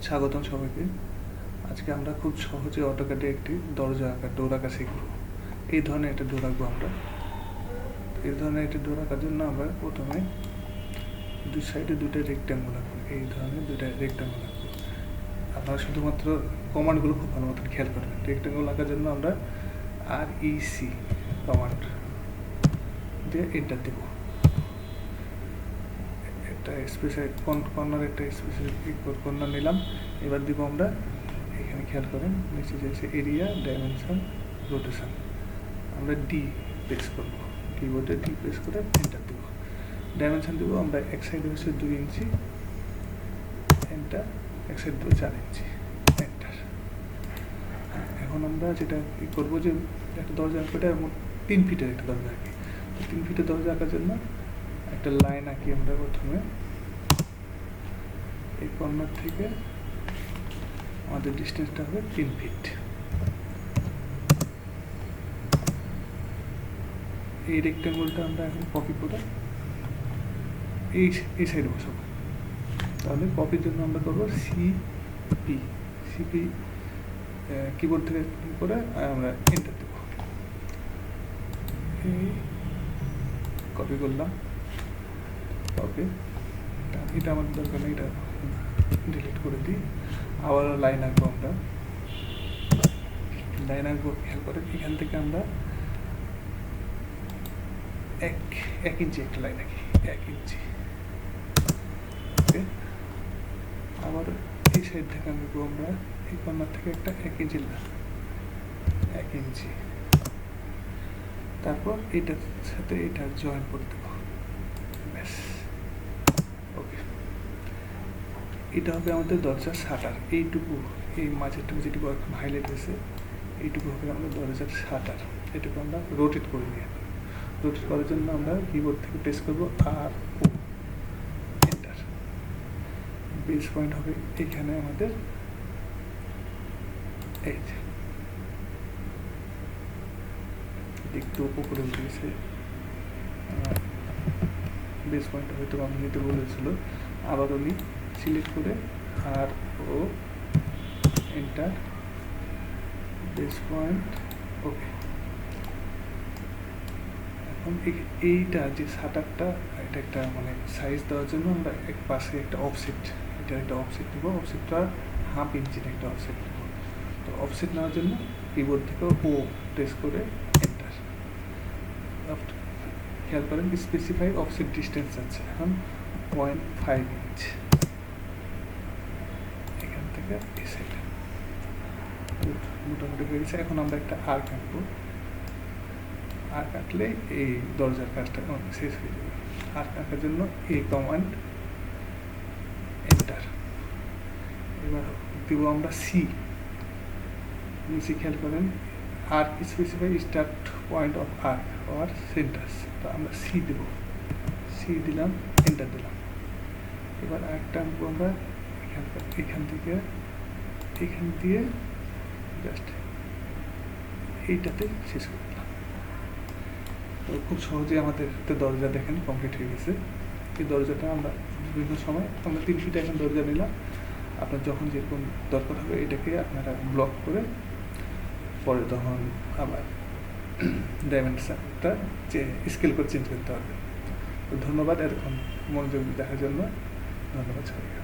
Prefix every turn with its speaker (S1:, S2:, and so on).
S1: স্বাগতম সবাইকে। আজকে আমরা খুব সহজে অটোক্যাডে একটি দরজা আঁকা ডোর আঁকা শিখব। এই ধরনের একটা ডোর আঁকবো আমরা। এই ধরনের একটা ডোর আঁকার জন্য আমরা প্রথমে দুই সাইডে দুটো রেক্ট্যাঙ্গল আঁকবো। এই ধরনের দুটো রেক্ট্যাঙ্গল আঁকবো। আপনারা শুধুমাত্র কমান্ডগুলো খুব ভালো মতন খেয়াল করবেন। রেক্ট্যাঙ্গল আঁকার জন্য আমরা REC কমান্ড দিয়ে এন্টার দেব। একটা স্পেশাল কর্নার একটা স্পেসিফিক কর্নার নিলাম। এবার দিব আমরা এখানে খেয়াল করেন নিচে যাচ্ছে এরিয়া, ডাইমেনশন, রোটেশন। আমরা ডি প্রেস করবো, কিবোর্ডে ডি প্রেস করে এন্টার দেব। ডাইমেনশন দেবো আমরা এক সাইডে হচ্ছে 2 ইঞ্চি, এন্টার। এক সাইড দেবো 4 ইঞ্চি, এন্টার। এখন আমরা যেটা করবো যে একটা দরজা আঁকতে 3 ফিটের একটা দরজা আঁকি। 3 ফিটের দরজা আঁকার জন্য একটা লাইন আঁকি আমরা প্রথমে। এই কর্নার থেকে আমাদের ডিস্টেন্সটা হবে 3 ফিট। এই রেক্ট্যাঙ্গলটা আমরা এখন কপি করে এই সাইডে বসাবো। তাহলে কপির জন্য আমরা করবো সিপি কিবোর্ড থেকে করে আমরা এন্টার দেবো। এই কপি করলাম, ওকে। এটা আমাদের দরকার নেই, এটা ডিলিট করে দিই। আবার লাইন আঁকবো আমরা। লাইন আঁকবো, খেয়াল করে এখান থেকে আমরা এক ইঞ্চি একটা লাইন আঁকি, 1 ইঞ্চি, ওকে। আবার এই সাইড থেকে আঁকবো আমরা এই কর্নার থেকে একটা 1 ইঞ্চি লাইন, 1 ইঞ্চি। তারপর এটার সাথে এটা জয়েন করে দেবো, ব্যাস, ওকে। এটা হবে আমাদের দরজার শাটার। এইটুকু, এই মাঝেরটুকু যেটুকু এখন হাইলাইট হয়েছে, এইটুকু হবে আমাদের দরজার শাটার। এটুকু আমরা রোটেট করে নিয়ে রোটেট করার জন্য আমরা কিবোর্ড থেকে প্রেস করবো RO, এন্টার। বেস পয়েন্ট হবে এখানে আমাদের, এই যে একটু উপরে উঠে গেছে। বেস পয়েন্ট হয়তো আমি নিতে বলেছিল। আবার উনি সিলেক্ট করে RO, এন্টার, বেস পয়েন্ট, ওকে। এখন এইটা যে শাটারটা, এটা একটা মানে সাইজ দেওয়ার জন্য আমরা এক পাশে একটা অফসেট, এটা একটা অফসেট নেবো। অফসেটটা 1/2 ইঞ্চির একটা অফসেট নেবো। তো অফসেট নেওয়ার জন্য কিবোর্ড থেকে ও প্রেস করে এন্টার। খেয়াল করেন স্পেসিফাই অফসেট ডিস্টেন্স আছে এখন 0.5 ইঞ্চ এখান থেকে এই সাইডে মোটামুটি হয়ে গেছে। এখন আমরা একটা আর্ক আঁকবো। আর্ক আঁকলে এই দরজার কাজটা শেষ হয়ে যাবে। আর্ক আঁকার জন্য এই কমান্ড, এন্টার। এবার দিব আমরা সি। নিচে খেয়াল করেন arc specify start point of arc or centers. তো আমরা সি দেব, সি দিলাম, এন্টার দিলাম। এবার আর্কটা আঁকবো আমরা এখান দিয়ে জাস্ট এইটাতে শেষ করে দিলাম। তো খুব সহজে আমাদের দরজা দেখেন কমপ্লিট হয়ে গেছে। এই দরজাটা আমরা বিভিন্ন সময় আমরা 3 ফিট এখন দরজা নিলাম। আপনার যখন যেরকম দরকার হবে এটাকে আপনারা ব্লক করে পরে তখন আবার ডাইমেনশনটা স্কেল করে চেঞ্জ করতে হবে। তো ধন্যবাদ এরকম মনোযোগ দেখার জন্য। ধন্যবাদ সবাইকে।